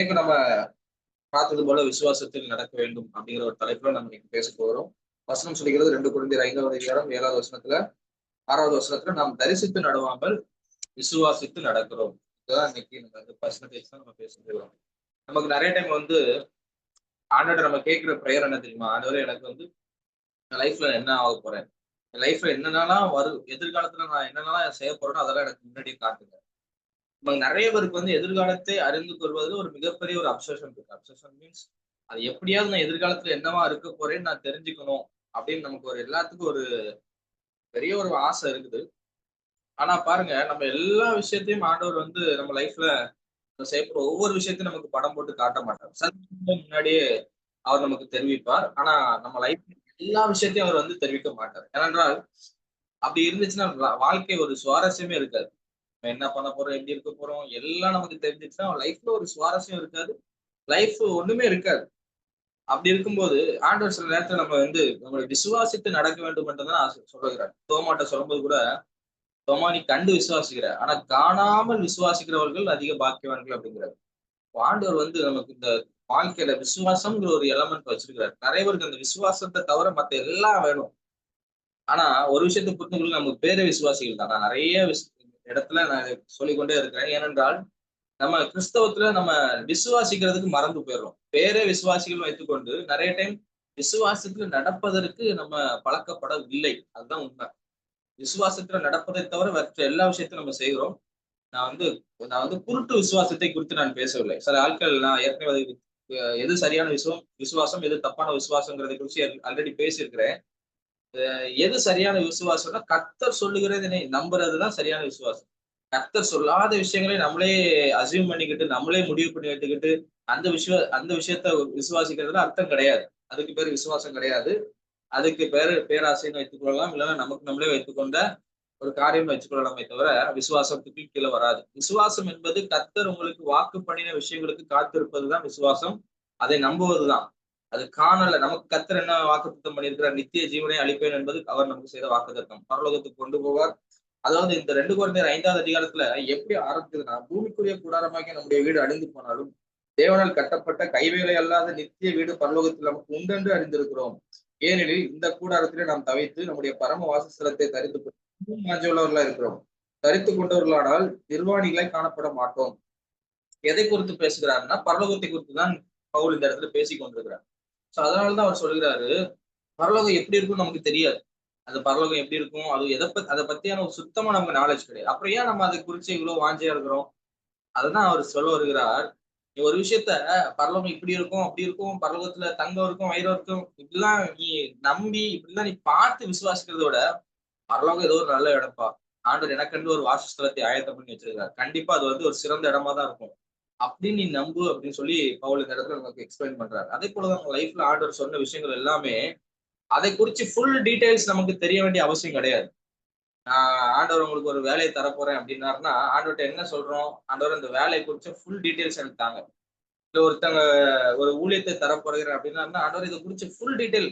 இன்னைக்கு நம்ம பார்த்தது போல விசுவாசத்தில் நடக்க வேண்டும் அப்படிங்கிற ஒரு தலைப்புல நம்ம இன்னைக்கு பேச போகிறோம். வசனம் சொல்லுகிறது 2 கொரிந்தியர் 5வது அதிகாரம் 7வது வசனத்துல 6வது வசனத்துல நாம் தரிசித்து நடவாமல் விசுவாசித்து நடக்கிறோம். இதுதான் இன்னைக்கு நம்ம வந்து பர்சன்டேஜ் தான் நம்ம பேச போகிறோம். நமக்கு நிறைய டைம் வந்து ஆண்டவர்ட்ட நம்ம கேட்கிற பிரேயர் என்ன தெரியுமா? ஆண்டவரே எனக்கு வந்து லைஃப்ல என்ன ஆக போறேன்? லைஃப்ல என்னென்னலாம் எதிர்காலத்துல நான் என்னென்னலாம் செய்ய போறேனோ அதெல்லாம் எனக்கு முன்னாடியே காட்டுங்க. நம்ம நிறைய பேருக்கு வந்து எதிர்காலத்தை அறிந்து கொள்வதில் ஒரு மிகப்பெரிய ஒரு அப்சஷன் இருக்கு. அப்சஷன் மீன்ஸ் அது எப்படியாவது நான் எதிர்காலத்துல என்னவா இருக்க போறேன்னு நான் தெரிஞ்சுக்கணும் அப்படின்னு நமக்கு ஒரு எல்லாத்துக்கும் ஒரு பெரிய ஒரு ஆசை இருக்குது. ஆனா பாருங்க நம்ம எல்லா விஷயத்தையும் ஆண்டவர் வந்து நம்ம லைஃப்ல செய்யப்படுற ஒவ்வொரு விஷயத்தையும் நமக்கு படம் போட்டு காட்ட மாட்டார். முன்னாடியே அவர் நமக்கு தெரிவிப்பார். ஆனா நம்ம லைஃப் எல்லா விஷயத்தையும் அவர் வந்து தெரிவிக்க மாட்டார். ஏனென்றால் அப்படி இருந்துச்சுன்னா வாழ்க்கை ஒரு சுவாரஸ்யமே இருக்காது. நம்ம என்ன பண்ண போறோம், எப்படி இருக்க போறோம் எல்லாம் நமக்கு தெரிஞ்சிச்சுன்னா லைஃப்ல ஒரு சுவாரஸ்யம் இருக்காது. லைஃப் ஒண்ணுமே இருக்காது. அப்படி இருக்கும்போது ஆண்டவர் சில நேரத்துல நம்ம வந்து நம்மளை விசுவாசித்து நடக்க வேண்டும் என்றுதான் சொல்லுகிறார். தோமாட்ட சொல்லும்போது கூட, தோமா நீ கண்டு விசுவாசிக்கிற, ஆனா காணாமல் விசுவாசிக்கிறவர்கள் அதிக பாக்கியவான்கள் அப்படிங்கிறார். ஆண்டவர் வந்து நமக்கு இந்த வாழ்க்கையில விசுவாசம்ங்கிற ஒரு எலமெண்ட் வச்சிருக்கிறார். நிறைய பேருக்கு அந்த விசுவாசத்தை தவிர மத்த எல்லாம் வேணும். ஆனா ஒரு விஷயத்தை புரிந்து கொள்ள நமக்கு பேரே விசுவாசிகள் தான். நான் நிறைய இடத்துல நான் சொல்லிக்கொண்டே இருக்கிறேன். ஏனென்றால் நம்ம கிறிஸ்தவத்துல நம்ம விசுவாசிக்கிறதுக்கு மறந்து போயிடுறோம். பேரே விசுவாசிகள் வைத்துக்கொண்டு நிறைய டைம் விசுவாசத்துல நடப்பதற்கு நம்ம பழக்கப்படவில்லை. அதுதான் உண்மை. விசுவாசத்துல நடப்பதை தவிர மற்ற எல்லா விஷயத்தையும் நம்ம செய்கிறோம். நான் வந்து நான் வந்து குருட்டு விசுவாசத்தை குறித்து நான் பேசவில்லை. சில ஆட்கள் நான் ஏற்கனவே எது சரியான விசுவாசம், எது தப்பான விசுவாசங்கிறதை குறித்து ஆல்ரெடி பேசியிருக்கிறேன். எது சரியான விசுவாசம்னா கர்த்தர் சொல்லுகிறதை நம்புறதுதான் சரியான விசுவாசம். கர்த்தர் சொல்லாத விஷயங்களை நம்மளே அசியூம் பண்ணிக்கிட்டு நம்மளே முடிவு பண்ணி எடுத்துக்கிட்டு அந்த விஷயத்த விசுவாசிக்கிறதுல அர்த்தம் கிடையாது. அதுக்கு பேரு விசுவாசம் கிடையாது. அதுக்கு பேரு பேராசைன்னு வைத்துக் கொள்ளலாம். இல்லைன்னா நமக்கு நம்மளே வைத்துக்கொண்ட ஒரு காரியம் வச்சுக்கொள்ளலாமே தவிர விசுவாசத்துக்கு கீழே வராது. விசுவாசம் என்பது கர்த்தர் உங்களுக்கு வாக்கு பண்ணின விஷயங்களுக்கு காத்திருப்பதுதான் விசுவாசம். அதை நம்புவதுதான். அது காணல. நமக்கு கர்த்தர் என்ன வாக்குத்தத்தம் பண்ணியிருக்கிறார்? நித்திய ஜீவனை அளிப்பேன் என்பது அவர் நமக்கு செய்த வாக்குத்தத்தம். பரலோகத்துக்கு கொண்டு போவார். அதாவது இந்த 2 கொரிந்தியர் 5வது அதிகாரத்துல எப்படி ஆரம்பிக்குதுன்னா, பூமிக்குரிய கூடாரமாகிய நம்முடைய வீடு அழிந்து போனாலும் தேவனால் கட்டப்பட்ட கைவேலை அல்லாத நித்திய வீடு பரலோகத்தில் நமக்கு உண்டென்று அறிந்திருக்கிறோம். ஏனெனில் இந்த கூடாரத்திலே நாம் தவித்து நம்முடைய பரம வாசஸ்தலத்தை தரித்து வாஞ்சையுள்ளவர்களா இருக்கிறோம். தரித்து கொண்டவர்களானால் நிர்வாணிகளாய் காணப்பட மாட்டோம். எதை குறித்து பேசுகிறாருன்னா பரலோகத்தை குறித்து தான் பவுல் இந்த இடத்துல பேசிக் கொண்டிருக்கிறார். சோ அதனாலதான் அவர் சொல்கிறாரு, பரலோகம் எப்படி இருக்கும்னு நமக்கு தெரியாது. அந்த பரலோகம் எப்படி இருக்கும்? அது அதை பத்தியான ஒரு சுத்தமா நமக்கு நாலேஜ் கிடையாது. அப்புறம் ஏன் நம்ம அதை குறிச்சு இவ்வளவு வாஞ்சையா இருக்கிறோம்? அததான் அவர் சொல்ல வருகிறார். நீ ஒரு விஷயத்த பரலோகம் இப்படி இருக்கும், அப்படி இருக்கும், பரலோகத்துல தங்கம் இருக்கும், வைரம் இருக்கும், இப்படிலாம் நீ நம்பி இப்படிலாம் நீ பார்த்து விசுவாசிக்கிறத விட பரலோகம் ஏதோ ஒரு நல்ல இடம்ப்பா. ஆண்டவர் எனக்கென்று ஒரு வாசஸ்தலத்தை ஆயத்தம் பண்ணி வச்சிருக்காரு. கண்டிப்பா அது வந்து ஒரு சிறந்த இடமா தான் இருக்கும். அப்படின்னு நீ நம்பு அப்படின்னு சொல்லி பவுல் இந்த இடத்துல நமக்கு எக்ஸ்பிளைன் பண்றாரு. அதே போலதான் உங்க லைஃப்ல ஆண்டவர் சொன்ன விஷயங்கள் எல்லாமே அதை குறிச்சு ஃபுல் டீடைல்ஸ் நமக்கு தெரிய வேண்டிய அவசியம் கிடையாது. ஆண்டவர் உங்களுக்கு ஒரு வேலையை தரப்போறேன் அப்படின்னாருன்னா, ஆண்டவர்ட்ட என்ன சொல்றோம்? ஆண்டவர் அந்த வேலையை குறிச்ச ஃபுல் டீடைல்ஸ் எனக்கு தாங்க. இல்ல ஒருத்தங்க ஒரு ஊழியத்தை தரப்போறேன் அப்படின்னாருன்னா, ஆண்டவர் இதை குறிச்ச ஃபுல் டீடைல்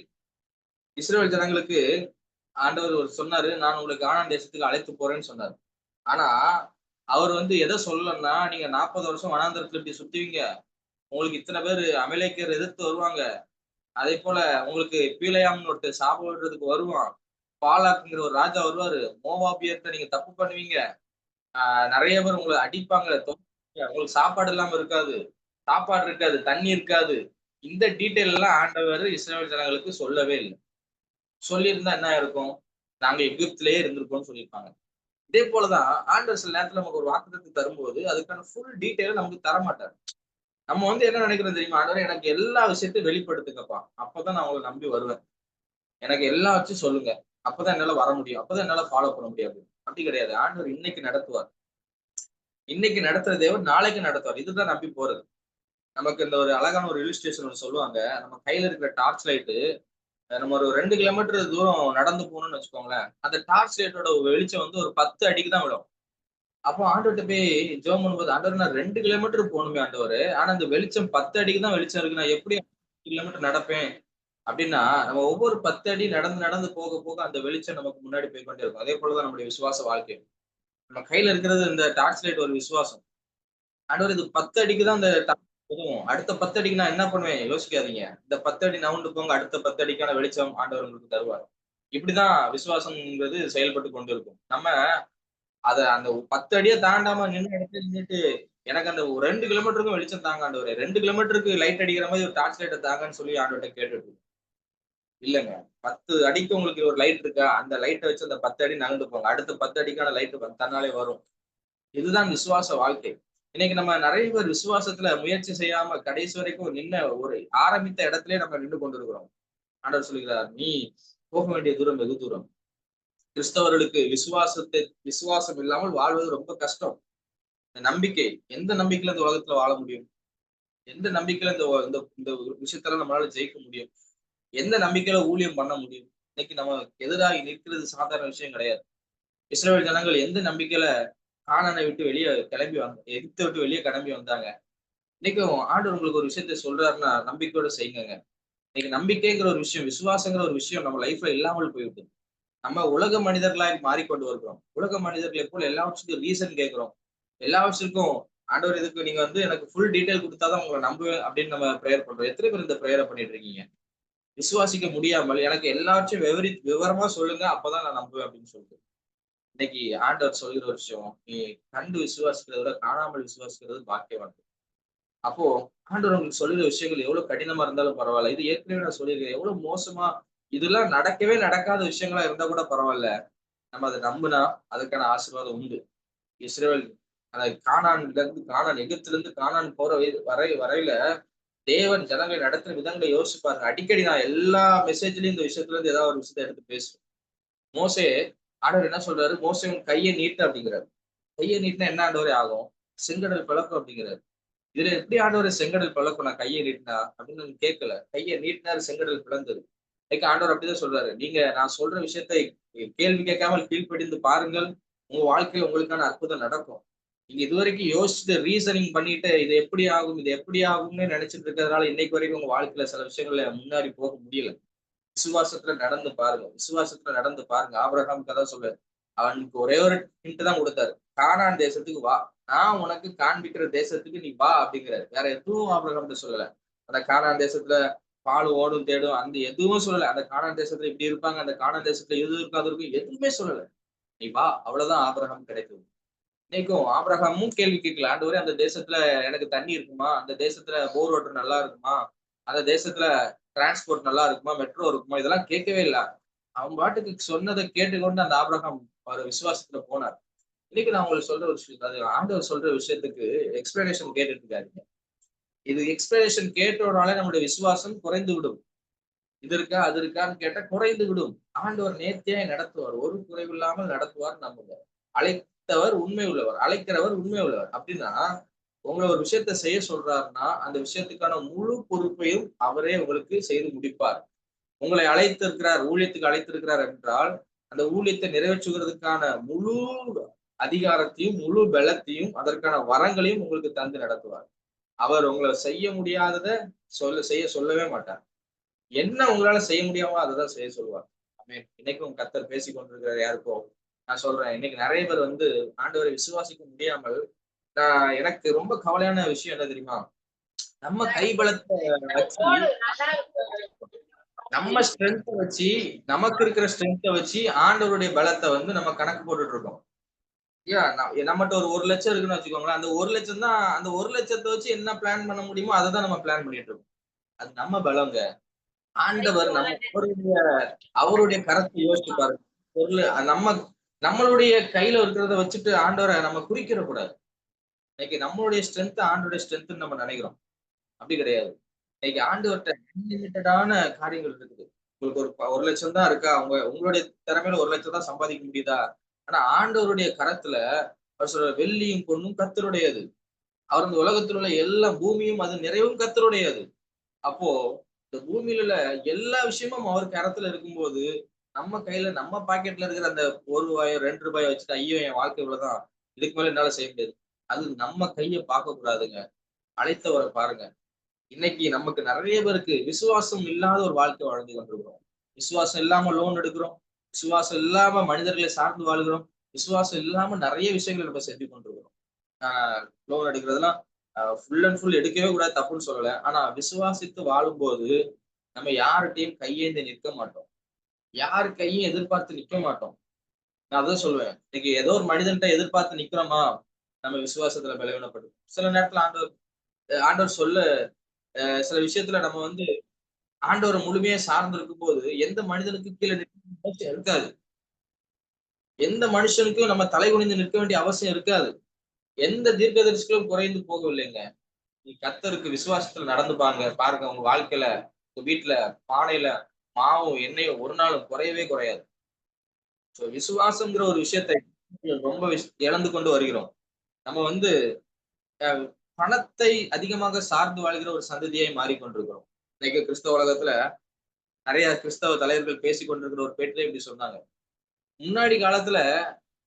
இஸ்ரவேல் ஜனங்களுக்கு ஆண்டவர் ஒரு சொன்னாரு, நான் உங்களை கானான் தேசத்துக்கு அழைத்து போறேன்னு சொன்னாரு. ஆனா, அவர் வந்து எதை சொல்லலன்னா, நீங்க 40 வருஷம் வனாந்தரத்துல இப்படி சுத்துவீங்க. உங்களுக்கு இத்தனை பேரு அமலேக்கியர் எதிர்த்து வருவாங்க. அதே போல உங்களுக்கு பீலேயாம்னு ஒருத்தன் சாபம் விடுறதுக்கு வருவான். பாலாக்ங்கிற ஒரு ராஜா வருவாரு. மோவாபியர்ட்ட நீங்க தப்பு பண்ணுவீங்க. நெறைய பேர் உங்கள அடிப்பாங்க, உங்களுக்கு சாப்பாடு இல்லாம இருக்காது. சாப்பாடு இருக்காது, தண்ணி இருக்காது. இந்த டீட்டெயில் எல்லாம் ஆண்டவர் இஸ்ரவேல் ஜனங்களுக்கு சொல்லவே இல்ல. சொல்லியிருந்தா என்ன ஆயிருக்கும்? நாங்க எகிப்திலேயே இருந்திருப்போம்னு சொல்லியிருப்பாங்க. இதே போலதான் ஆண்டவர் சில நேரத்துல நமக்கு ஒரு வாக்குத்தத்தம் தரும்போது, அதுக்கான ஃபுல் டீட்டெயில் நமக்கு தரமாட்டார். நம்ம வந்து என்ன நினைக்கிறோம் தெரியுமா? ஆண்டவரே எனக்கு எல்லா விஷயத்தையும் வெளிப்படுத்துங்கப்பா. அப்பதான் நான் உங்கள நம்பி வருவேன். எனக்கு எல்லாம் வச்சு சொல்லுங்க. அப்பதான் என்னால வர முடியும். அப்பதான் என்னால ஃபாலோ பண்ண முடியும் அப்படின்னு. அப்படி கிடையாது. ஆண்டவர் இன்னைக்கு நடத்துவார். இன்னைக்கு நடத்துற தேவன் நாளைக்கு நடத்துவார். இதுதான் நம்பி போறது. நமக்கு இந்த ஒரு அழகான ஒரு இல்லுஸ்ட்ரேஷன் ஒண்ணு சொல்லுவாங்க. நம்ம கையில இருக்கிற டார்ச் லைட் நம்ம ஒரு 2 கிலோமீட்டர் தூரம் நடந்து போகணும்னு வச்சுக்கோங்களேன். அந்த டார்ச் லைட்டோட வெளிச்சம் வந்து ஒரு 10 அடிக்கு தான் விழும். அப்போ ஆண்டவர்ட்ட போய் ஜெபம் பண்ணும்போது, ஆண்டவரே நான் 2 கிலோமீட்டர் போகணுமே ஆண்டவரே. ஆனா இந்த வெளிச்சம் 10 அடிக்கு தான் வெளிச்சம் இருக்கு. நான் எப்படி கிலோமீட்டர் நடப்பேன்? அப்படின்னா, நம்ம ஒவ்வொரு 10 அடி நடந்து நடந்து போக போக அந்த வெளிச்சம் நமக்கு முன்னாடி போய் கொண்டே இருக்கும். அதே போல தான் நம்முடைய விசுவாச வாழ்க்கை. நம்ம கையில இருக்கிறது இந்த டார்ச் லைட் ஒரு விசுவாசம். ஆண்டவரே இது 10 அடிக்கு தான் அந்த போதும். அடுத்த 10 அடிக்கு நான் என்ன பண்ணுவேன் யோசிக்காதீங்க. இந்த 10 அடி நவுண்டு போங்க. அடுத்த 10 அடிக்கான வெளிச்சம் ஆண்டவர் உங்களுக்கு தருவார். இப்படிதான் விசுவாசம்ங்கிறது செயல்பட்டு கொண்டிருக்கும். நம்ம அத அந்த 10 அடிய தாண்டாம நின்ன இடத்துல நின்னுட்டு, எனக்கு அந்த 2 கிலோமீட்டருக்கும் வெளிச்சம் தாங்க ஆண்டவரே. 2 கிலோமீட்டருக்கு லைட் அடிக்கிற மாரி ஒரு டார்ச் லைட்ட தாங்கன்னு சொல்லி ஆண்டவர்ட்ட கேட்டுட்டு இல்லங்க. 10 அடிக்கு உங்களுக்கு ஒரு லைட் இருக்கா? அந்த லைட்ட வச்சு அந்த 10 அடி நகர்ந்து போங்க. அடுத்த 10 அடிக்கான லைட் தன்னாலே வரும். இதுதான் விசுவாச வாழ்க்கை. இன்னைக்கு நம்ம நெறைய பேர் விசுவாசத்துல முயற்சி செய்யாம கடைசி வரைக்கும் ஒரு ஆரம்பித்த இடத்திலேயே நம்ம நின்று கொண்டிருக்கிறோம். ஆண்டவர் சொல்லுகிறார், "நீ போக வேண்டிய தூரம் வெகு தூரம்." கிறிஸ்தவர்களுக்கு விசுவாசம் இல்லாமல் வாழ்வது ரொம்ப கஷ்டம். நம்பிக்கை, எந்த நம்பிக்கையில இந்த உலகத்துல வாழ முடியும்? எந்த நம்பிக்கையில இந்த இந்த இந்த விஷயத்துல நம்மளால ஜெயிக்க முடியும்? எந்த நம்பிக்கையில ஊழியம் பண்ண முடியும்? இன்னைக்கு நம்ம எதிராகி நிற்கிறது சாதாரண விஷயம் கிடையாது. இஸ்ரவேல் ஜனங்கள் எந்த நம்பிக்கையில கானானை விட்டு வெளியே கிளம்பி எகிப்தை விட்டு வெளியே கிளம்பி வந்தாங்க. இன்னைக்கும் ஆண்டவர் உங்களுக்கு ஒரு விஷயத்த சொல்றாருன்னா நம்பிக்கையோட செய்யுங்க. இன்னைக்கு நம்பிக்கைங்கிற ஒரு விஷயம், விசுவாசங்கிற ஒரு விஷயம் நம்ம லைஃப்ல இல்லாமல் போய்விட்டது. நம்ம உலக மனிதர்களாய் மாறிக்கொண்டு வருகிறோம். உலக மனிதர்களை போல எல்லாவற்றுக்கும் ரீசன் கேட்கிறோம். எல்லாவற்றுக்கும் ஆண்டவர் இதுக்கு நீங்க எனக்கு ஃபுல் டீடைல் குடுத்தாதான் உங்கள நம்புவேன் அப்படின்னு நம்ம பிரேயர் பண்றோம். எத்தனை பேர் இந்த பிரேயர பண்ணிட்டு இருக்கீங்க? விசுவாசிக்க முடியாமல் எனக்கு எல்லாவற்றையும் விவரமா சொல்லுங்க. அப்பதான் நான் நம்புவேன் அப்படின்னு சொல்லிட்டு. இன்னைக்கு ஆண்டவர் சொல்கிற ஒரு விஷயம், நீ கண்டு விசுவாசிக்கிறத விட காணாமல் விசுவாசிக்கிறது பாக்கியவான். அப்போ ஆண்டவர் உங்களுக்கு சொல்லுற விஷயங்கள் எவ்வளவு கடினமா இருந்தாலும் பரவாயில்ல. இது ஏற்கனவே நான் சொல்லியிருக்கேன். எவ்வளவு மோசமா இதெல்லாம் நடக்கவே நடக்காத விஷயங்களா இருந்தா கூட பரவாயில்ல. நம்ம அதை நம்புனா அதுக்கான ஆசீர்வாதம் உண்டு. இஸ்ரவேல் அந்த கானான் எகிப்திலிருந்து கானான் போற வரையில தேவன் ஜனங்களை நடத்துற விதங்களை யோசிச்சு பாருங்க. அடிக்கடி நான் எல்லா மெசேஜ்லயும் இந்த விஷயத்துல இருந்து ஏதாவது ஒரு விஷயத்தை எடுத்து பேசுவேன். மோசே ஆண்டவர் என்ன சொல்றாரு? மோசே உன் கையை நீட்டு அப்படிங்கிறாரு. கையை நீட்டினா என்ன ஆண்டவரே ஆகும்? செங்கடல் பிளக்கும் அப்படிங்கிறாரு. இதுல எப்படி ஆண்டவரை செங்கடல் பிளக்கும் நான் கையை நீட்டினா அப்படின்னு கேட்கல. கையை நீட்டினாரு, செங்கடல் பிளந்தது. ஆண்டவர் அப்படிதான் சொல்றாரு. நீங்க நான் சொல்ற விஷயத்தை கேள்வி கேட்காமல் கீழ்ப்படிந்து பாருங்கள். உங்க வாழ்க்கையில உங்களுக்கான அற்புதம் நடக்கும். நீங்க இதுவரைக்கும் யோசிச்சுட்டு ரீசனிங் பண்ணிட்டு இது எப்படி ஆகும், இது எப்படி ஆகும்னு நினைச்சிட்டு இருக்கிறதுனால இன்னைக்கு வரைக்கும் உங்க வாழ்க்கையில சில விஷயங்கள்ல முன்னாடி போக முடியல. விசுவாசத்துல நடந்து பாருங்க. விசுவாசத்துல நடந்து பாருங்க. ஆபிரகாமுக்கு அதான் சொல்றாரு. அவனுக்கு ஒரே ஒரு ஹிண்ட் தான் கொடுத்தாரு. கானான் தேசத்துக்கு வா. நான் உனக்கு காண்பிக்கிற தேசத்துக்கு நீ வா அப்படிங்கிறாரு. வேற எதுவும் ஆபிரகாம் சொல்லல. அந்த கானான் தேசத்துல பால் ஓடும் தேடும் அந்த எதுவும் சொல்லல. அந்த கானான் தேசத்துல இப்படி இருப்பாங்க, அந்த கானான் தேசத்துல இது இருக்கும் அது இருக்கும் எதுவுமே சொல்லல. நீ வா, அவ்வளவுதான் ஆபிரகாம் கிடைத்தது. இன்னைக்கும் ஆபிரகாமும் கேள்வி கேட்கல. ஆண்டவரே அந்த தேசத்துல எனக்கு தண்ணி இருக்குமா? அந்த தேசத்துல போர் வாட்டர் நல்லா இருக்குமா? அந்த தேசத்துல டிரான்ஸ்போர்ட் நல்லா இருக்குமா? மெட்ரோ இருக்குமா? இதெல்லாம் கேட்கவே இல்ல. அவன் பாட்டுக்கு சொன்னதை கேட்டுக்கொண்டு அந்த ஆபிரகாம் ஒரு விசுவாசத்துல போனார். இன்னைக்கு நான் உங்களுக்கு சொல்ற ஒரு விஷயம், அது ஆண்டவர் சொல்ற விஷயத்துக்கு எக்ஸ்பிளனேஷன் கேட்டுட்டு இருக்காருங்க. இது எக்ஸ்பிளனேஷன் கேட்டோனாலே நம்முடைய விசுவாசம் குறைந்து விடும். இது இருக்கா அது இருக்கான்னு கேட்டா குறைந்து விடும். ஆண்டவர் நேர்த்தியாய் நடத்துவார். ஒரு குறைவில்லாமல் நடத்துவார். நம்புங்க. அழைத்தவர் உண்மை உள்ளவர், அழைக்கிறவர் உண்மை உள்ளவர். அப்படின்னா உங்களை ஒரு விஷயத்த செய்ய சொல்றாருன்னா அந்த விஷயத்துக்கான முழு பொறுப்பையும் அவரே உங்களுக்கு செய்து முடிப்பார். உங்களை அழைத்திருக்கிறார், ஊழியத்துக்கு அழைத்திருக்கிறார் என்றால் அந்த ஊழியத்தை நிறைவேற்றுவதற்கான முழு அதிகாரத்தையும் முழு பலத்தையும் அதற்கான வரங்களையும் உங்களுக்கு தந்து நடத்துவார். அவர் உங்களை செய்ய முடியாததை செய்ய சொல்லவே மாட்டார். என்ன உங்களால செய்ய முடியாமோ அதைதான் செய்ய சொல்லுவார். இன்னைக்கும் கர்த்தர் பேசிக் கொண்டிருக்கிறார் யாருக்கோ. நான் சொல்றேன், இன்னைக்கு நிறைய பேர் ஆண்டவரை விசுவாசிக்க முடியாமல் எனக்கு ரொம்ப கவலையான விஷயம் என்ன தெரியுமா? நம்ம கைபலத்தை வச்சு நம்ம ஸ்ட்ரென்த்தை வச்சு நமக்கு இருக்கிற ஸ்ட்ரென்த்தை வச்சு ஆண்டவருடைய பலத்தை நம்ம கணக்கு போட்டுட்டு இருக்கோம். நம்மகிட்ட ஒரு 1,00,000 இருக்குன்னு வச்சுக்கோங்களேன். அந்த 1,00,000 தான் அந்த 1,00,000 வச்சு என்ன பிளான் பண்ண முடியுமோ அதை தான் நம்ம பிளான் பண்ணிட்டு இருக்கோம். அது நம்ம பலங்க. ஆண்டவர் அவருடைய கரத்தை யோசிச்சு பாருங்க. பொருள் நம்ம நம்மளுடைய கையில இருக்கிறத வச்சுட்டு ஆண்டவரை நம்ம குறிக்கிற கூடாது. இன்னைக்கு நம்மளுடைய ஸ்ட்ரென்த் ஆண்டோடைய ஸ்ட்ரென்த் நம்ம நினைக்கிறோம். அப்படி கிடையாது. இன்னைக்கு ஆண்டவர்கிட்ட அன்லிமிட்டடான காரியங்கள் இருக்குது. உங்களுக்கு ஒரு 1,00,000 தான் இருக்கா? உங்களுடைய திறமையில 1,00,000 தான் சம்பாதிக்க முடியுதா? ஆனா ஆண்டவருடைய கரத்துல அவர் சொல்ற வெள்ளியும் பொன்னும் கர்த்தருடையது. அவர் இந்த உலகத்தில் உள்ள எல்லா பூமியும் அது நிறைவும் கர்த்தருடையது. அப்போ இந்த பூமியில உள்ள எல்லா விஷயமும் அவர் கரத்துல இருக்கும்போது நம்ம கையில நம்ம பாக்கெட்ல இருக்கிற அந்த ரூபாயோ 2 வச்சுட்டு ஐயோ என் வாழ்க்கை இவ்வளவுதான், இதுக்கு மேல என்னால செய்ய முடியாது. அது நம்ம கையை பார்க்க கூடாதுங்க. அழைத்தவரை பாருங்க. இன்னைக்கு நமக்கு நிறைய பேருக்கு விசுவாசம் இல்லாத ஒரு வாழ்க்கை வாழ்ந்து கொண்டிருக்கிறோம். விசுவாசம் இல்லாம லோன் எடுக்கிறோம். விசுவாசம் இல்லாம மனிதர்களை சார்ந்து வாழ்கிறோம். விசுவாசம் இல்லாம நிறைய விஷயங்களை நம்ம செஞ்சு கொண்டிருக்கிறோம். லோன் எடுக்கிறதுலாம் ஃபுல் அண்ட் ஃபுல் எடுக்கவே கூடாது, தப்புன்னு சொல்லல. ஆனா விசுவாசித்து வாழும்போது நம்ம யார்கிட்டயும் கையேந்தி நிற்க மாட்டோம். யார் கையும் எதிர்பார்த்து நிக்க மாட்டோம். நான் அதான் சொல்லுவேன். இன்னைக்கு ஏதோ ஒரு மனிதன்ட்ட எதிர்பார்த்து நிக்கிறோமா, நம்ம விசுவாசத்துல பலவீனப்படும். சில நேரத்துல ஆண்டவர் சொல்ல சில விஷயத்துல நம்ம வந்து ஆண்டவரை முழுமையா சார்ந்து இருக்கும்போது எந்த மனிதனுக்கு கீழே நிற்க அவசியம் இருக்காது. எந்த மனுஷனுக்கும் நம்ம தலை குனிந்து நிற்க வேண்டிய அவசியம் இருக்காது. எந்த தீர்க்கதரிசிகளும் குறைந்து போகவில்லைங்க. நீ கர்த்தருக்கு விசுவாசத்துல நடந்து பாருங்க உங்க வாழ்க்கையில, உங்க வீட்டுல பானையில மாவும் எண்ணெயும் ஒரு நாளும் குறையவே குறையாது. சோ விசுவாசம்ங்கிற ஒரு விஷயத்தை ரொம்ப இழந்து கொண்டு வருகிறோம். நம்ம வந்து அஹ், பணத்தை அதிகமாக சார்ந்து வாழ்கிற ஒரு சந்ததியாய் மாறிக்கொண்டிருக்கிறோம். இன்னைக்கு கிறிஸ்தவ உலகத்துல நிறைய கிறிஸ்தவ தலைவர்கள் பேசிக் கொண்டிருக்கிற ஒரு பேட்டில இப்படி சொன்னாங்க. முன்னாடி காலத்துல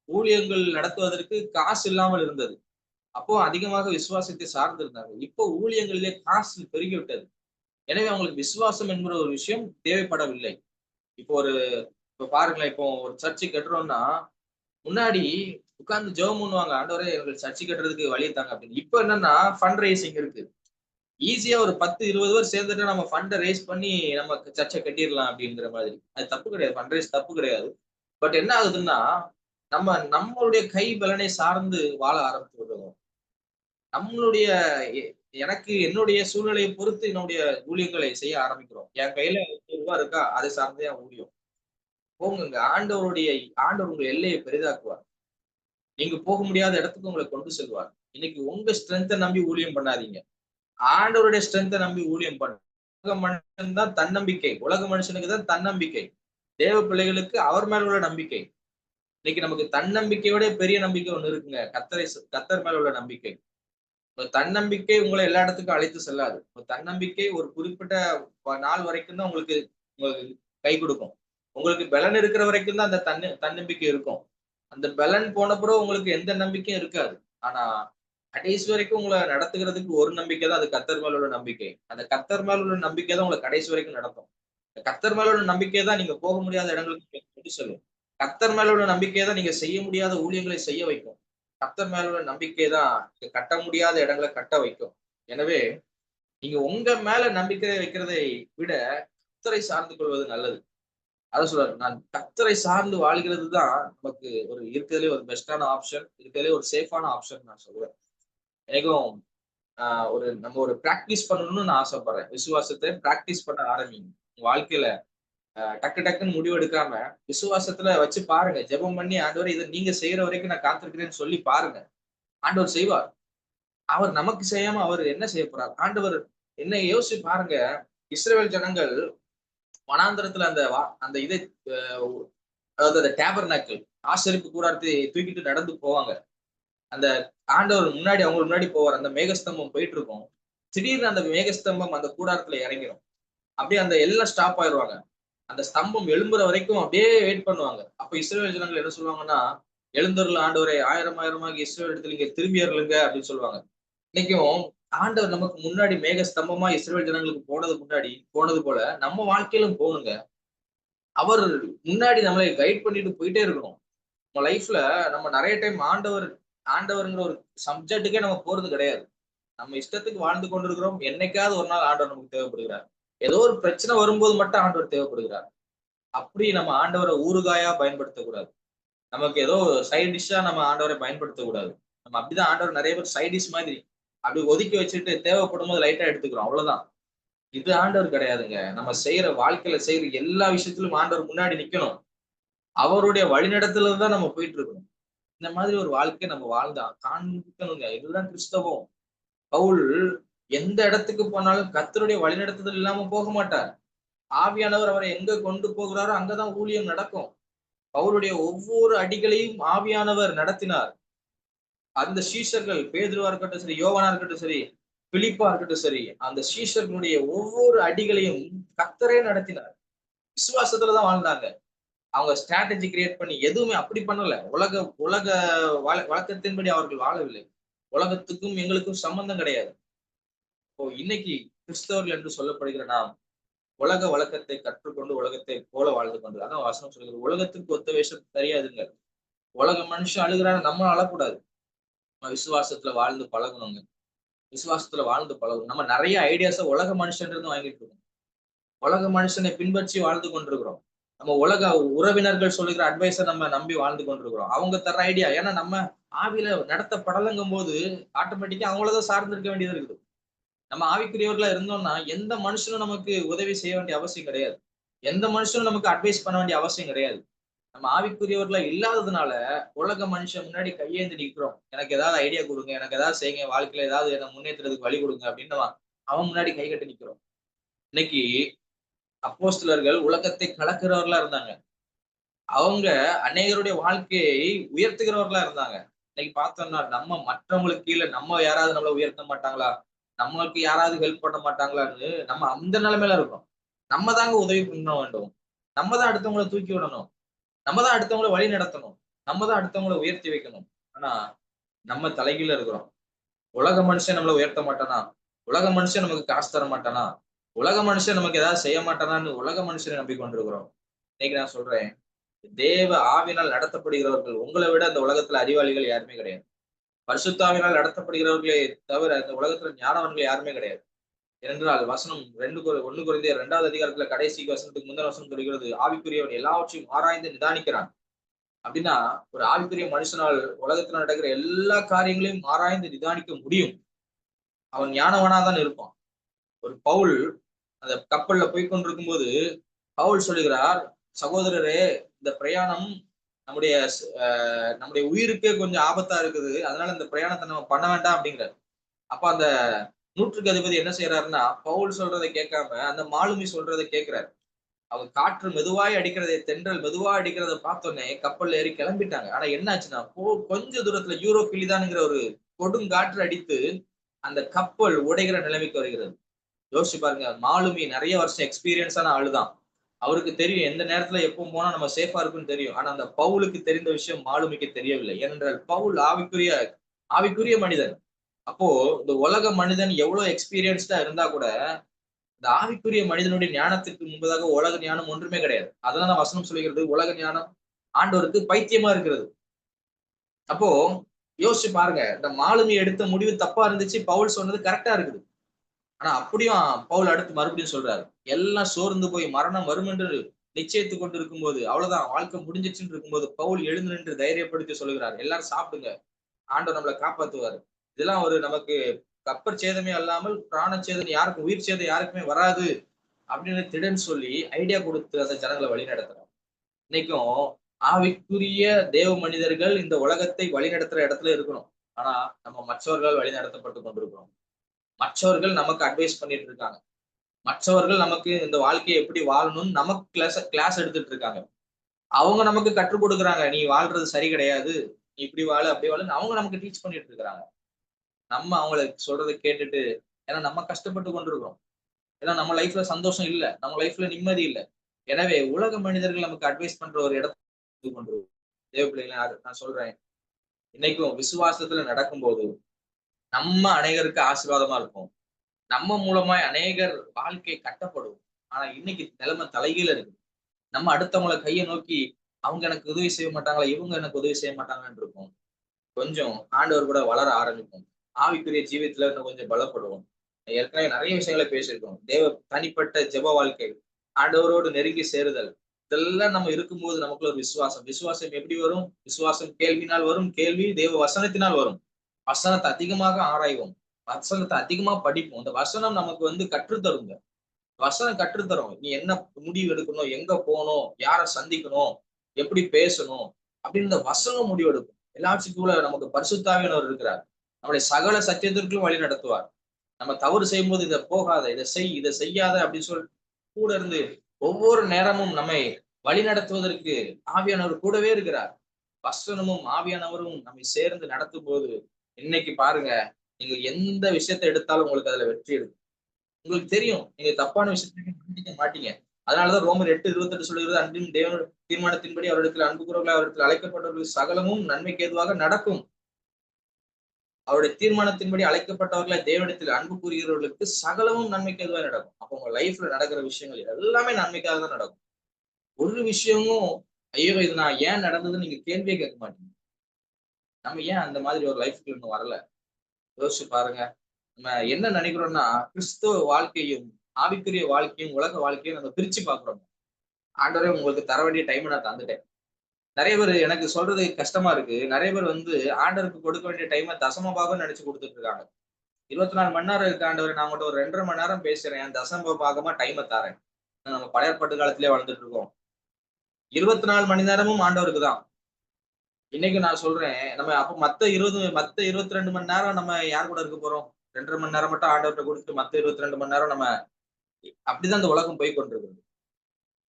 ஊழியங்கள் நடத்துவதற்கு காசு இல்லாமல் இருந்தது. அப்போ அதிகமாக விசுவாசத்தை சார்ந்து இருந்தாங்க. இப்போ ஊழியங்களிலே காசு பெருகிவிட்டது. எனவே அவங்களுக்கு விசுவாசம் என்கிற ஒரு விஷயம் தேவைப்படவில்லை. இப்போ இப்ப பாருங்களேன், இப்போ ஒரு சர்ச்சை கட்டுறோம்னா முன்னாடி உட்கார்ந்து ஜெபம் பண்ணுவாங்க. ஆண்டவரே எங்களுக்கு சர்ச்சை கட்டுறதுக்கு வழி தாங்க அப்படின்னு. இப்ப என்னன்னா ஃபண்ட் ரைசிங் இருக்கு. ஈஸியா ஒரு 10, 20 பேர் சேர்ந்துட்டு நம்ம ஃபண்ட ரைஸ் பண்ணி நம்ம சர்ச்சை கட்டிடலாம் அப்படிங்கிற மாதிரி. அது தப்பு கிடையாது. ஃபண்ட் ரைஸ் தப்பு கிடையாது. பட் என்ன ஆகுதுன்னா, நம்மளுடைய கை பலனை சார்ந்து வாழ ஆரம்பித்து விடுறோம். நம்மளுடைய எ எனக்கு என்னுடைய சூழ்நிலையை பொறுத்து என்னுடைய ஊழியங்களை செய்ய ஆரம்பிக்கிறோம். என் கையில ரூ. 100 இருக்கா, அதை சார்ந்தே என் ஊழியம். போங்கங்க. ஆண்டவர் உங்க எல்லையை பெரிதாக்குவார். நீங்க போக முடியாத இடத்துக்கு உங்களை கொண்டு செல்வார். இன்னைக்கு உங்க ஸ்ட்ரென்த்த நம்பி ஊழியம் பண்ணாதீங்க. ஆண்டவருடைய ஸ்ட்ரென்த்த நம்பி ஊழியம் பண்ணுங்க. உலக மனுஷன் தான் தன்னம்பிக்கை. உலக மனுஷனுக்கு தான் தன்னம்பிக்கை. தேவ பிள்ளைகளுக்கு அவர் மேல உள்ள நம்பிக்கை. இன்னைக்கு நமக்கு தன்னம்பிக்கையோட பெரிய நம்பிக்கை ஒண்ணு இருக்குங்க. கர்த்தர் மேல உள்ள நம்பிக்கை. தன்னம்பிக்கை உங்களை எல்லா இடத்துக்கும் அழைத்து செல்லாது. தன்னம்பிக்கை ஒரு குறிப்பிட்ட நாள் வரைக்கும் தான் உங்களுக்கு கை கொடுக்கும். உங்களுக்கு பலன் இருக்கிற வரைக்கும் தான் அந்த தன்னம்பிக்கை இருக்கும். அந்த பலன் போன பிறகு உங்களுக்கு எந்த நம்பிக்கையும் இருக்காது. ஆனா கடைசி வரைக்கும் உங்களை நடத்துகிறதுக்கு ஒரு நம்பிக்கை தான், அது கர்த்தர் மேல உள்ள நம்பிக்கை. அந்த கர்த்தர் மேல உள்ள நம்பிக்கை தான் உங்களை கடைசி வரைக்கும் நடத்தும். கர்த்தர் மேல உள்ள நம்பிக்கை தான் நீங்க போக முடியாத இடங்களுக்கு கொண்டு செல்லும். கர்த்தர் மேல உள்ள நம்பிக்கை தான் நீங்க செய்ய முடியாத ஊழியங்களை செய்ய வைக்கும். கர்த்தர் மேல உள்ள நம்பிக்கை தான் நீங்க கட்ட முடியாத இடங்களை கட்ட வைக்கும். எனவே நீங்க உங்க மேல நம்பிக்கை வைக்கிறதை விட கர்த்தரை சார்ந்து கொள்வது நல்லது. அதான் சொல்றாரு. நான் கர்த்தரை சார்ந்து வாழ்கிறது தான் நமக்கு இருக்கிறதுலே ஒரு பெஸ்டான ஆப்ஷன். இருக்கிறதுலே ஒரு சேஃபான ஆப்ஷன் நான் சொல்லுவேன். எனக்கும் நம்ம ஒரு பிராக்டிஸ் பண்ணணும்னு நான் ஆசைப்படுறேன். விசுவாசத்தை பிராக்டிஸ் பண்ண ஆரம்பிங்க. உங்க வாழ்க்கையில டக்கு டக்குன்னு முடிவு எடுக்காம விசுவாசத்துல வச்சு பாருங்க. ஜெபம் பண்ணி ஆண்டவரே இதை நீங்க செய்யற வரைக்கும் நான் காத்திருக்கிறேன்னு சொல்லி பாருங்க. ஆண்டவர் செய்வார். அவர் நமக்கு செய்யாம அவர் என்ன செய்ய போறார்? ஆண்டவர் என்ன யோசிச்சு பாருங்க. இஸ்ரவேல் ஜனங்கள் வனாந்தரத்துல அந்த இதை அதாவது அந்த டேபர்நாக்கிள் ஆசரிப்பு கூடாரத்தை தூக்கிட்டு நடந்து போவாங்க. அந்த ஆண்டவர் அவங்களுக்கு முன்னாடி போவார். அந்த மேகஸ்தம்பம் போயிட்டு இருக்கும். திடீர்னு அந்த மேகஸ்தம்பம் அந்த கூடாரத்துல இறங்கிடும். அப்படியே அந்த எல்லாம் ஸ்டாப் ஆயிடுவாங்க. அந்த ஸ்தம்பம் எழும்புற வரைக்கும் அப்படியே வெயிட் பண்ணுவாங்க. அப்ப இஸ்ரவேல் ஜனங்கள் என்ன சொல்லுவாங்கன்னா, எழுந்தருள் ஆண்டவரை ஆயிரம் ஆயிரமாக இஸ்ரவேல் இடத்துல இங்க திரும்பி அருளுங்க அப்படின்னு சொல்லுவாங்க. இன்னைக்கும் ஆண்டவர் நமக்கு முன்னாடி மேக ஸ்தம்பமா இஸ்ரவேல் ஜனங்களுக்கு போனது போல நம்ம வாழ்க்கையிலும் போகணுங்க. அவர் முன்னாடி நம்மளை கைட் பண்ணிட்டு போயிட்டே இருக்கணும். நம்ம லைஃப்ல நம்ம நிறைய டைம் ஆண்டவர்ங்கிற ஒரு சப்ஜெக்ட்டுக்கே நம்ம போறது கிடையாது. நம்ம இஷ்டத்துக்கு வாழ்ந்து கொண்டிருக்கிறோம். என்னைக்காவது ஒரு நாள் ஆண்டவர் நமக்கு தேவைப்படுகிறார். ஏதோ ஒரு பிரச்சனை வரும்போது மட்டும் ஆண்டவர் தேவைப்படுகிறார். அப்படி நம்ம ஆண்டவரை ஊறுகாயா பயன்படுத்தக்கூடாது. நமக்கு ஏதோ சைட் டிஷ்ஷா நம்ம ஆண்டவரை பயன்படுத்தக்கூடாது. நம்ம அப்படிதான் ஆண்டவர் நிறைய பேர் சைட் டிஷ் மாதிரி அப்படி ஒதுக்கி வச்சுட்டு தேவைப்படும் போது லைட்டா எடுத்துக்கிறோம். அவ்வளவுதான். இது ஆண்டவர் கிடையாதுங்க. நம்ம வாழ்க்கையில செய்யற எல்லா விஷயத்திலும் ஆண்டவர் முன்னாடி நிக்கணும். அவருடைய வழிநடத்துல தான் நம்ம போயிட்டு இருக்கணும். இந்த மாதிரி ஒரு வாழ்க்கையை நம்ம காண்பிக்கணுங்க. இதுதான் கிறிஸ்தவம். பவுல் எந்த இடத்துக்கு போனாலும் கர்த்தருடைய வழிநடத்துதல் இல்லாம போக மாட்டார். ஆவியானவர் அவரை எங்க கொண்டு போகிறாரோ அங்கதான் ஊழியம் நடக்கும். பவுலுடைய ஒவ்வொரு அடிகளையும் ஆவியானவர் நடத்தினார். அந்த சீஷர்கள் பேதுருவா இருக்கட்டும் சரி, யோவானா இருக்கட்டும் சரி, பிலிப்பா இருக்கட்டும் சரி, அந்த சீஷர்களுடைய ஒவ்வொரு அடிகளையும் கர்த்தரே நடத்தினார். விசுவாசத்துலதான் வாழ்ந்தாங்க. அவங்க ஸ்ட்ராட்டஜி கிரியேட் பண்ணி எதுவுமே அப்படி பண்ணல. உலக உலக வழக்கத்தின்படி அவர்கள் வாழவில்லை. உலகத்துக்கும் எங்களுக்கும் சம்பந்தம் கிடையாது. இப்போ இன்னைக்கு கிறிஸ்தவர்கள் என்று சொல்லப்படுகிற நாம் உலக வழக்கத்தை கற்றுக்கொண்டு உலகத்தை போல வாழ்ந்து கொண்டு, அதான் வசனம் சொல்கிறது, உலகத்திற்கு ஒத்த வேஷம் தெரியாதுங்க. உலக மனுஷன் அழுகிறாரு, நம்ம அழக்கூடாது. நம்ம விசுவாசத்துல வாழ்ந்து பழகணுங்க. விசுவாசத்துல வாழ்ந்து பழகும். நம்ம நிறைய ஐடியாஸை உலக மனுஷன் இருந்து வாங்கிட்டு இருக்கோம். உலக மனுஷனை பின்பற்றி வாழ்ந்து கொண்டிருக்கிறோம். நம்ம உலக உறவினர்கள் சொல்லுகிற அட்வைஸை நம்ம நம்பி வாழ்ந்து கொண்டிருக்கிறோம். அவங்க தர ஐடியா, ஏன்னா நம்ம ஆவியில நடத்தப்படலங்கும் போது ஆட்டோமேட்டிக்கா அவங்களதான் சார்ந்து இருக்க வேண்டியது இருக்குது. நம்ம ஆவிக்குரியவர்களா இருந்தோம்னா எந்த மனுஷனும் நமக்கு உதவி செய்ய வேண்டிய அவசியம் கிடையாது. எந்த மனுஷனும் நமக்கு அட்வைஸ் பண்ண வேண்டிய அவசியம் கிடையாது. நம்ம ஆவிக்குரியவர்களா இல்லாததுனால உலக மனுஷன் முன்னாடி கையேந்தி நிற்கிறோம். எனக்கு ஏதாவது ஐடியா கொடுங்க, எனக்கு ஏதாவது செய்யுங்க, வாழ்க்கையில ஏதாவது என்ன முன்னேற்றத்துக்கு வழி கொடுங்க அப்படின்னு அவன் முன்னாடி கை கட்டி நிற்கிறோம். இன்னைக்கு அப்போஸ்தலர்கள் உலகத்தை கலக்கிறவர்களா இருந்தாங்க. அவங்க அநேகருடைய வாழ்க்கையை உயர்த்துகிறவர்களா இருந்தாங்க. இன்னைக்கு பார்த்தோம்னா நம்ம மற்றவங்களுக்கு கீழே நம்ம யாராவது நம்மளை உயர்த்த மாட்டாங்களா, நம்மளுக்கு யாராவது ஹெல்ப் பண்ண மாட்டாங்களான்னு நம்ம அந்த நிலைமையில இருக்கோம். நம்ம தாங்க உதவி பண்ண வேண்டும். நம்ம தான் அடுத்தவங்களை தூக்கி விடணும். நம்ம தான் அடுத்தவங்களை வழி நடத்தணும். நம்ம தான் அடுத்தவங்களை உயர்த்தி வைக்கணும். ஆனா நம்ம தலைகீழ இருக்கிறோம். உலக மனுஷன் நம்மளை உயர்த்த மாட்டானா, உலக மனுஷன் நமக்கு காசு தர மாட்டானா, உலக மனுஷன் நமக்கு ஏதாவது செய்ய மாட்டானான்னு உலக மனுஷனை நம்பி கொண்டிருக்கிறோம். இன்னைக்கு நான் சொல்றேன், தேவ ஆவினால் நடத்தப்படுகிறவர்கள் உங்களை விட அந்த உலகத்துல அறிவாளிகள் யாருமே கிடையாது. பரிசுத்த ஆவியினால் நடத்தப்படுகிறவர்களே தவிர இந்த உலகத்துல ஞானவன்கள் யாருமே கிடையாது. ஏனென்றால் வசனம் 1 கொரிந்தியர் 2வது அதிகாரத்துல கடைசி வசனத்துக்கு முந்தின வசனம் சொல்கிறது, ஆவிக்குரியவன் எல்லாவற்றையும் ஆராய்ந்து நிதானிக்கிறான். அப்படின்னா ஒரு ஆவிக்குரிய மனுஷனால் உலகத்துல நடக்கிற எல்லா காரியங்களையும் ஆராய்ந்து நிதானிக்க முடியும். அவன் ஞானவனாதான் இருப்பான். ஒரு பவுல் அந்த கப்பல்ல போய் கொண்டிருக்கும் போது பவுல் சொல்லுகிறார், சகோதரரே, இந்த பிரயாணம் நம்முடைய நம்முடைய உயிருக்கே கொஞ்சம் ஆபத்தா இருக்குது, அதனால இந்த பிரயாணத்தை நம்ம பண்ண வேண்டாம் அப்படிங்கிறார். அப்ப அந்த நூற்றுக்கு அதிபதி என்ன செய்யறாருன்னா, பவுல் சொல்றதை கேட்காம அந்த மாலுமி சொல்றதை கேட்கிறாரு. அவங்க காற்று மெதுவாய் அடிக்கிறதை, தென்றல் மெதுவா அடிக்கிறத பார்த்தோன்னே கப்பல்ல ஏறி கிளம்பிட்டாங்க. ஆனா என்ன ஆச்சுன்னா, கொஞ்ச தூரத்துல யூரோபிலிதான்ங்கிற ஒரு கொடுங்காற்று அடித்து அந்த கப்பல் உடைகிற நிலைமைக்கு வருகிறது. யோசிச்சு பாருங்க, மாலுமி நிறைய வருஷம் எக்ஸ்பீரியன்ஸான ஆளுதான். அவருக்கு தெரியும் எந்த நேரத்துல எப்போ போனா நம்ம சேஃபா இருக்குன்னு தெரியும். ஆனா அந்த பவுலுக்கு தெரிந்த விஷயம் மாலுமிக்கு தெரியவில்லை. ஏனென்றால் பவுல் ஆவிக்குரிய ஆவிக்குரிய மனிதன். அப்போ இந்த உலக மனிதன் எவ்வளவு எக்ஸ்பீரியன்ஸ்டா இருந்தா கூட இந்த ஆவிக்குரிய மனிதனுடைய ஞானத்துக்கு முன்பதாக உலக ஞானம் ஒன்றுமே கிடையாது. அதனால வசனம் சொல்லுகிறது, உலக ஞானம் ஆண்டவருக்கு பைத்தியமா இருக்கிறது. அப்போ யோசிச்சு பாருங்க, இந்த மாலுமி எடுத்த முடிவு தப்பா இருந்துச்சு, பவுல் சொன்னது கரெக்டா இருக்குது. ஆனா அப்படியும் பவுல் அடுத்து மறுபடியும் சொல்றாரு, எல்லாம் சோர்ந்து போய் மரணம் வரும் என்று நிச்சயித்து கொண்டு இருக்கும்போது, அவ்வளவுதான் வாழ்க்கை முடிஞ்சிச்சுன்னு இருக்கும்போது பவுல் எழுந்து நின்று தைரியப்படுத்தி சொல்லுகிறார், எல்லாரும் சாப்பிடுங்க, ஆண்டவர் நம்மளை காப்பாத்துவாரு. இதெல்லாம் ஒரு நமக்கு கப்பற் சேதமே அல்லாமல் பிராண சேதம் யாருக்கும், உயிர் சேதம் யாருக்குமே வராது அப்படின்னு திடன் சொல்லி ஐடியா கொடுத்து அந்த ஜனங்களை வழி நடத்துறாங்க. இன்னைக்கும் ஆவிக்குரிய தேவ மனிதர்கள் இந்த உலகத்தை வழி நடத்துற இடத்துல இருக்கணும். ஆனா நம்ம மற்றவர்கள் வழி நடத்தப்பட்டு கொண்டிருக்கிறோம். மற்றவர்கள் நமக்கு அட்வைஸ் பண்ணிட்டு இருக்காங்க. மற்றவர்கள் நமக்கு இந்த வாழ்க்கையை எப்படி வாழணும்னு நமக்கு கிளாஸ் எடுத்துட்டு இருக்காங்க. அவங்க நமக்கு கற்றுக் கொடுக்குறாங்க, நீ வாழ்றது சரி கிடையாது, நீ இப்படி வாழு அப்படி வாழுன்னு அவங்க நமக்கு டீச் பண்ணிட்டு இருக்கிறாங்க. நம்ம அவங்களை சொல்றதை கேட்டுட்டு, ஏன்னா நம்ம கஷ்டப்பட்டு கொண்டிருக்கிறோம். ஏன்னா நம்ம லைஃப்ல சந்தோஷம் இல்ல, நம்ம லைஃப்ல நிம்மதி இல்ல. எனவே உலக மனிதர்கள் நமக்கு அட்வைஸ் பண்ற ஒரு இடத்துக்கு கொண்டிருக்கும். தேவ பிள்ளைகளை நான் சொல்றேன், இன்னைக்கும் விசுவாசத்துல நடக்கும்போது நம்ம அநேகருக்கு ஆசீர்வாதமா இருக்கும். நம்ம மூலமாய் அநேகர் வாழ்க்கை கட்டப்படும். ஆனா இன்னைக்கு நிலைமை தலைகீழ இருக்கு. நம்ம அடுத்தவங்களை கையை நோக்கி அவங்க எனக்கு உதவி செய்ய மாட்டாங்களா, இவங்க எனக்கு உதவி செய்ய மாட்டாங்கன்னு இருக்கும். கொஞ்சம் ஆண்டவர் கூட வளர ஆரம்பிக்கும். ஆவிக்குரிய ஜீவியத்துல இன்னும் கொஞ்சம் பலப்படுவோம். ஏற்கனவே நிறைய விஷயங்களை பேசியிருக்கோம். தனிப்பட்ட ஜெப வாழ்க்கை, ஆண்டவரோடு நெருங்கி சேருதல், இதெல்லாம் நம்ம இருக்கும்போது நமக்குள்ள ஒரு விசுவாசம். விசுவாசம் எப்படி வரும்? விசுவாசம் கேள்வினால் வரும், கேள்வி தேவ வசனத்தினால் வரும். வசனத்தை அதிகமாக ஆராய்வோம், வசனத்தை அதிகமா படிப்போம். இந்த வசனம் நமக்கு கற்றுத்தருங்க. வசனம் கற்றுத்தரும். நீ என்ன முடிவு எடுக்கணும், எங்க போகணும், யாரை சந்திக்கணும், எப்படி பேசணும் அப்படின்னு இந்த வசனம் முடிவெடுக்கும். எல்லாத்துக்குள்ள நமக்கு பரிசுத்தாவியானவர் இருக்கிறார். நம்முடைய சகல சத்தியத்திற்கும் வழி நடத்துவார். நம்ம தவறு செய்யும்போது இதை போகாத, இதை செய், இதை செய்யாத அப்படின்னு சொல்லி கூட இருந்து ஒவ்வொரு நேரமும் நம்மை வழி நடத்துவதற்கு ஆவியானவர் கூடவே இருக்கிறார். வசனமும் ஆவியானவரும் நம்மை சேர்ந்து நடத்தும் போது இன்னைக்கு பாருங்க, நீங்க எந்த விஷயத்தை எடுத்தாலும் உங்களுக்கு அதுல வெற்றி இருக்கு. உங்களுக்கு தெரியும் நீங்க தப்பான விஷயத்துக்கு மாட்டிக்க மாட்டீங்க. அதனாலதான் ரோமர் 8:28 சொல்லுகிறது, அன்பின் தேவ தீர்மானத்தின்படி அவரிடத்தில் அன்பு கூறவர்கள் அவரிடத்தில் அழைக்கப்பட்டவர்கள் சகலமும் நன்மைக்கு ஏதுவாக நடக்கும். அவருடைய தீர்மானத்தின்படி அழைக்கப்பட்டவர்களை தேவனிடத்தில் அன்பு கூறுகிறவர்களுக்கு சகலமும் நன்மைக்கு எதுவாக நடக்கும். அப்போ உங்க லைஃப்ல நடக்கிற விஷயங்கள் எல்லாமே நன்மைக்காக தான் நடக்கும். ஒரு விஷயமும் ஐயோ இது நான் ஏன் நடந்ததுன்னு நீங்க கேள்வியே கேட்க மாட்டீங்க. நம்ம ஏன் அந்த மாதிரி ஒரு லைஃப்க்கு இன்னும் வரல? யோசிச்சு பாருங்க. நம்ம என்ன நினைக்கிறோம்னா கிறிஸ்துவ வாழ்க்கையும் ஆவிக்குரிய வாழ்க்கையும் உலக வாழ்க்கையும் நம்ம பிரிச்சு பாக்குறோம். ஆண்டவரே உங்களுக்கு தர வேண்டிய டைம் நான் தந்துட்டேன். நிறைய பேர் எனக்கு சொல்றது கஷ்டமா இருக்கு. நிறைய பேர் ஆண்டவருக்கு கொடுக்க வேண்டிய டைமை தசம பாகம் நினைச்சு கொடுத்துட்டு இருக்காங்க. 24 மணி நேரம் இருக்கு ஆண்டவர், நான் உங்கள்ட்ட ஒரு 2.5 மணி நேரம் பேசுறேன், தசம பாகமா டைமை தாரேன். நம்ம பழைய ஏற்பாட்டு காலத்திலே வாழ்ந்துட்டு இருக்கோம். 24 மணி நேரமும் ஆண்டவருக்கு தான். இன்னைக்கு நான் சொல்றேன், நம்ம அப்ப மத்த 22 மணி நேரம் நம்ம யார் கூட இருக்க போறோம்? 2.5 மணி நேரம் மட்டும் ஆண்டவர்கிட்ட கொடுத்துட்டு மத்த 22 மணி நேரம் நம்ம அப்படிதான் இந்த உலகம் போய் கொண்டிருக்கிறது.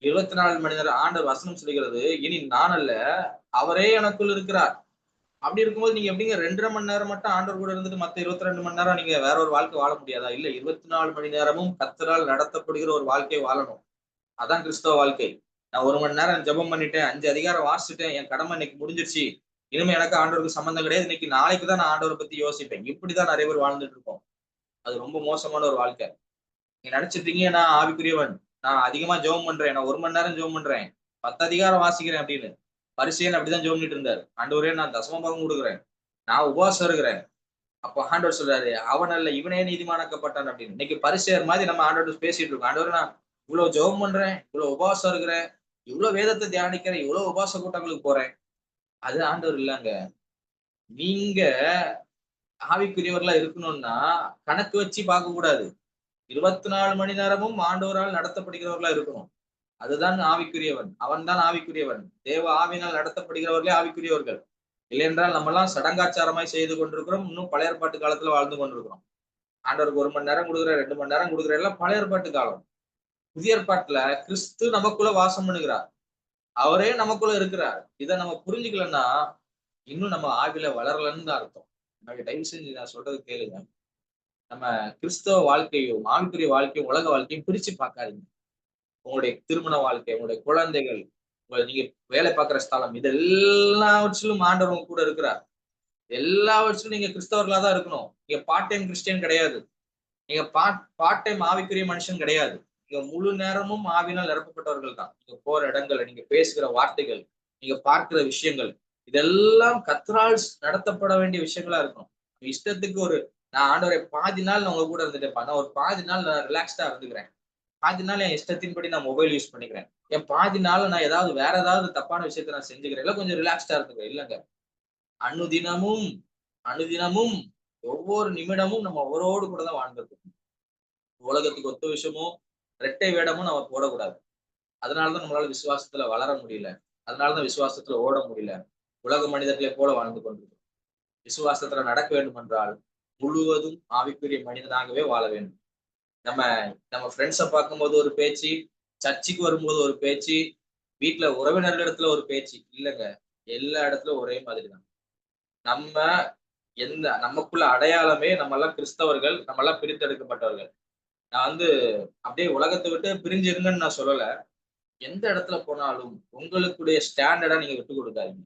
24 மணி நேரம் ஆண்டவர் வசனம் சொல்லுகிறது, இனி நான் அல்ல, அவரே எனக்குள் இருக்கிறார். அப்படி இருக்கும்போது நீங்க எப்படிங்க 2.5 மணி நேரம் மட்டும் ஆண்டவர் கூட இருந்துட்டு மத்த 22 மணி நேரம் நீங்க வேற ஒரு வாழ்க்கை வாழ முடியாதா? இல்ல, 24 மணி நேரமும் கர்த்தரால் நடத்தப்படுகிற ஒரு வாழ்க்கையை வாழணும். அதான் கிறிஸ்தவ வாழ்க்கை. நான் 1 மணி நேரம் ஜெபம் பண்ணிட்டேன், 5 அதிகாரம் வாசிச்சுட்டேன், என் கடமை இன்னைக்கு முடிஞ்சிருச்சு, இனிமே எனக்கு ஆண்டவருக்கு சம்பந்தம் கிடையாது, இன்னைக்கு நாளைக்கு தான் நான் ஆண்டவரை பத்தி யோசிப்பேன். இப்படிதான் நிறைய பேர் வாழ்ந்துட்டு இருக்கோம். அது ரொம்ப மோசமான ஒரு வாழ்க்கை. நீங்க நினைச்சிட்டீங்க நான் ஆவிக்குரியவன், நான் அதிகமா ஜெபம் பண்றேன், நான் 1 மணி நேரம் ஜெபம் பண்றேன், 10 அதிகாரம் வாசிக்கிறேன் அப்படின்னு. பரிசேயன் அப்படிதான் ஜெபம் பண்ணிட்டு இருந்தாரு. ஆண்டவரே நான் தசம பாகம் கொடுக்குறேன், நான் உபவாசம் இருக்கிறேன். அப்ப ஆண்டவர் சொல்றாரு, அவன் அல்ல இவனே நீதிமானாக்கப்பட்டான் அப்படின்னு. இன்னைக்கு பரிசேயர் மாதிரி நம்ம ஆண்டவர் பேசிட்டு இருக்கோம். ஆண்டவர் நான் இவ்வளவு ஜெபம் பண்றேன், இவ்வளவு உபவாசம் இருக்கிறேன், இவ்வளவு வேதத்தை தியானிக்கிறேன், இவ்வளவு உபவாச கூட்டங்களுக்கு போறேன். அது ஆண்டவர் இல்லங்க. நீங்க ஆவிக்குரியவர்களா இருக்கணும்னா கணக்கு வச்சு பார்க்க கூடாது. 24 மணி நேரமும் ஆண்டவரால் நடத்தப்படுகிறவர்களா இருக்கணும். அதுதான் ஆவிக்குரியவன். அவன் தான் ஆவிக்குரியவன். தேவ ஆவியினால் நடத்தப்படுகிறவர்களே ஆவிக்குரியவர்கள். இல்லை என்றால் நம்ம எல்லாம் சடங்காச்சாரமாய் செய்து கொண்டிருக்கிறோம். இன்னும் பழைய ஏற்பாட்டு காலத்துல வாழ்ந்து கொண்டிருக்கிறோம். ஆண்டவருக்கு 1 மணி நேரம் கொடுக்குற, 2 மணி நேரம் கொடுக்குற எல்லாம் பழைய ஏற்பாட்டு காலம். புதிய ஏற்பாட்டுல கிறிஸ்து நமக்குள்ள வாசம் பண்ணுகிறார். அவரே நமக்குள்ள இருக்கிறார். இதை நம்ம புரிஞ்சுக்கலன்னா இன்னும் நம்ம ஆவில வளரலன்னு தான் அர்த்தம். எனக்கு தயவு செஞ்சு நான் சொல்றது கேளுங்க. நம்ம கிறிஸ்தவ வாழ்க்கையும் ஆவிக்குரிய வாழ்க்கையும் உலக வாழ்க்கையும் பிரிச்சு பார்க்காதீங்க. உங்களுடைய திருமண வாழ்க்கை, உங்களுடைய குழந்தைகள், நீங்க வேலை பார்க்கிற ஸ்தலம், இது எல்லாவற்றிலும் ஆண்டவர் உங்க கூட இருக்கிறார். எல்லாவற்றிலும் நீங்க கிறிஸ்தவர்களா தான் இருக்கணும். நீங்க பார்ட் டைம் கிறிஸ்டியன் கிடையாது. நீங்க பார்ட் டைம் ஆவிக்குரிய மனுஷன் கிடையாது. நீங்க முழு நேரமும் ஆவினால் நிரப்பப்பட்டவர்கள் தான். நீங்க போற இடங்கள்ல, நீங்க பேசுகிற வார்த்தைகள், நீங்க பார்க்கிற விஷயங்கள், இதெல்லாம் கர்த்தரால் நடத்தப்பட வேண்டிய விஷயங்களா இருக்கும். இஷ்டத்துக்கு நான் ஆண்டவரை பாதி நாள் நான் உங்க கூட இருந்துட்டேன், நான் ஒரு பாதி நாள் நான் ரிலாக்ஸ்டா இருந்துக்கிறேன், பாதி நாள் என் இஷ்டத்தின்படி நான் மொபைல் யூஸ் பண்ணிக்கிறேன், என் பாதி நாள் நான் வேற ஏதாவது தப்பான விஷயத்த நான் செஞ்சுக்கிறேன், இல்ல கொஞ்சம் ரிலாக்ஸ்டா இருந்துக்கிறேன். இல்லங்க, அனுதினமும் அனுதினமும் ஒவ்வொரு நிமிடமும் நம்ம அவரோடு கூட தான் வாழ்ந்துருக்கோம். உலகத்துக்கு ஒத்த விஷயமும் இரட்டை வேடமும் நம்ம போடக்கூடாது. அதனாலதான் நம்மளால விசுவாசத்துல வளர முடியல. அதனாலதான் விசுவாசத்துல ஓட முடியல. உலக மனிதர்களை போல வாழ்ந்து கொண்டிருக்கிறோம். விசுவாசத்துல நடக்க வேண்டும் என்றால் முழுவதும் ஆவிக்குரிய மனிதனாகவே வாழ வேண்டும். நம்ம நம்ம ஃப்ரெண்ட்ஸை பார்க்கும்போது ஒரு பேச்சு, சர்ச்சுக்கு வரும்போது ஒரு பேச்சு, வீட்டுல உறவினர்களிடத்துல ஒரு பேச்சு இல்லைங்க. எல்லா இடத்துலயும் ஒரே மாதிரி தான். நம்ம நமக்குள்ள அடையாளமே நம்ம எல்லாம் கிறிஸ்தவர்கள், நம்ம எல்லாம் பிரித்தெடுக்கப்பட்டவர்கள். நான் அப்படியே உலகத்தை விட்டு பிரிஞ்சு இருங்கன்னு நான் சொல்லல. எந்த இடத்துல போனாலும் உங்களுக்குடைய ஸ்டாண்டர்டா நீங்க விட்டு கொடுக்காதீங்க.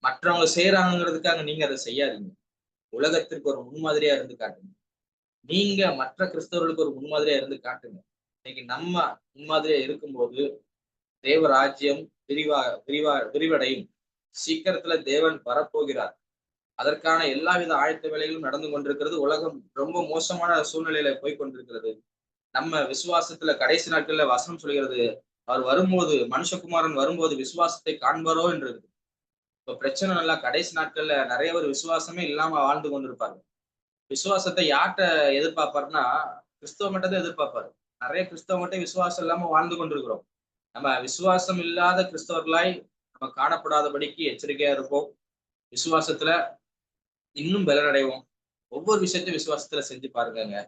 மற்றவங்க செய்யறாங்கிறதுக்காக நீங்க அதை செய்யாதீங்க. உலகத்திற்கு ஒரு முன்மாதிரியா இருந்து காட்டுங்க. நீங்க மற்ற கிறிஸ்தவர்களுக்கு ஒரு முன்மாதிரியா இருந்து காட்டுங்க. இன்னைக்கு நம்ம முன்மாதிரியா இருக்கும்போது தேவ ராஜ்யம் விரிவடையும். சீக்கிரத்துல தேவன் வரப்போகிறார். அதற்கான எல்லாவித ஆயத்த வேலைகளும் நடந்து கொண்டிருக்கிறது. உலகம் ரொம்ப மோசமான சூழ்நிலையில போய் கொண்டிருக்கிறது. நம்ம விசுவாசத்துல கடைசி நாட்கள்ல வசனம் சொல்கிறது, அவர் வரும்போது, மனுஷகுமாரன் வரும்போது விசுவாசத்தை காண்பாரோ என்று. இப்ப பிரச்சனை நல்லா கடைசி நாட்கள்ல நிறைய பேர் விசுவாசமே இல்லாம வாழ்ந்து கொண்டிருப்பாங்க. விசுவாசத்தை யார்கிட்ட எதிர்பார்ப்பாருன்னா கிறிஸ்தவ மட்டும் தான் எதிர்பார்ப்பாரு. நிறைய கிறிஸ்தவ மட்டும் விசுவாசம் இல்லாம வாழ்ந்து கொண்டிருக்கிறோம். நம்ம விசுவாசம் இல்லாத கிறிஸ்தவர்களாய் நம்ம காணப்படாதபடிக்கு எச்சரிக்கையா இருப்போம். விசுவாசத்துல இன்னும் பலனடைவோம். ஒவ்வொரு விஷயத்தையும் விசுவாசத்துல செஞ்சு பாருங்க.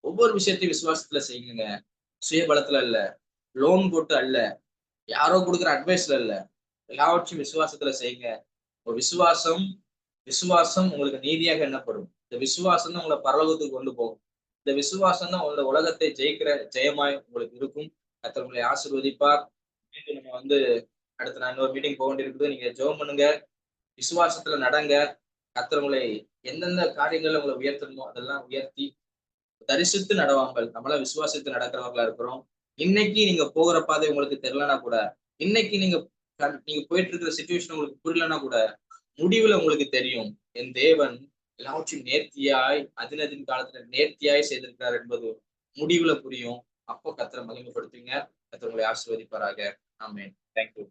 ஒவ்வொரு விஷயத்தையும் விசுவாசத்துல செய்யுங்க. சுயபலத்துல இல்ல, லோன் போட்டு அல்ல, யாரோ கொடுக்குற அட்வைஸ்ல இல்ல, எல்லாவற்றையும் விசுவாசத்துல செய்யுங்க. ஒரு விசுவாசம் விசுவாசம் உங்களுக்கு நீதியாக எண்ணப்படும். இந்த விசுவாசம் தான் உங்களை பரலோகத்துக்கு கொண்டு போகும். இந்த விசுவாசம் தான் உங்களோட உலகத்தை ஜெயிக்கிற ஜெயமாய் உங்களுக்கு இருக்கும். கர்த்தர் உங்களை ஆசீர்வதிப்பார். மீண்டும் நம்ம அடுத்து நான் இன்னொரு மீட்டிங் போக வேண்டியிருக்குது. நீங்க ஜெபம் பண்ணுங்க, விசுவாசத்துல நடங்க. கர்த்தர் உங்களை எந்தெந்த காரியங்கள்ல உங்களை உயர்த்தணுமோ அதெல்லாம் உயர்த்தி தரிசித்து நடவாமல் நம்மள விசுவாசித்து நடக்கிறவர்களா இருக்கிறோம். இன்னைக்கு நீங்க போகிற பாதை உங்களுக்கு தெரியலனா கூட, இன்னைக்கு நீங்க போயிட்டு இருக்கிற சிச்சுவேஷன் உங்களுக்கு புரியலனா கூட, முடிவுல உங்களுக்கு தெரியும் என் தேவன் எல்லாவற்றையும் நேர்த்தியாய் அதினதின் காலத்துல நேர்த்தியாய் செய்திருக்கிறார் என்பது முடிவுல புரியும். அப்போ கர்த்தரை மகிமைப்படுத்துவீங்க. கர்த்தர் உங்களை ஆசீர்வதிப்பாராக. ஆமென். தேங்க்யூ.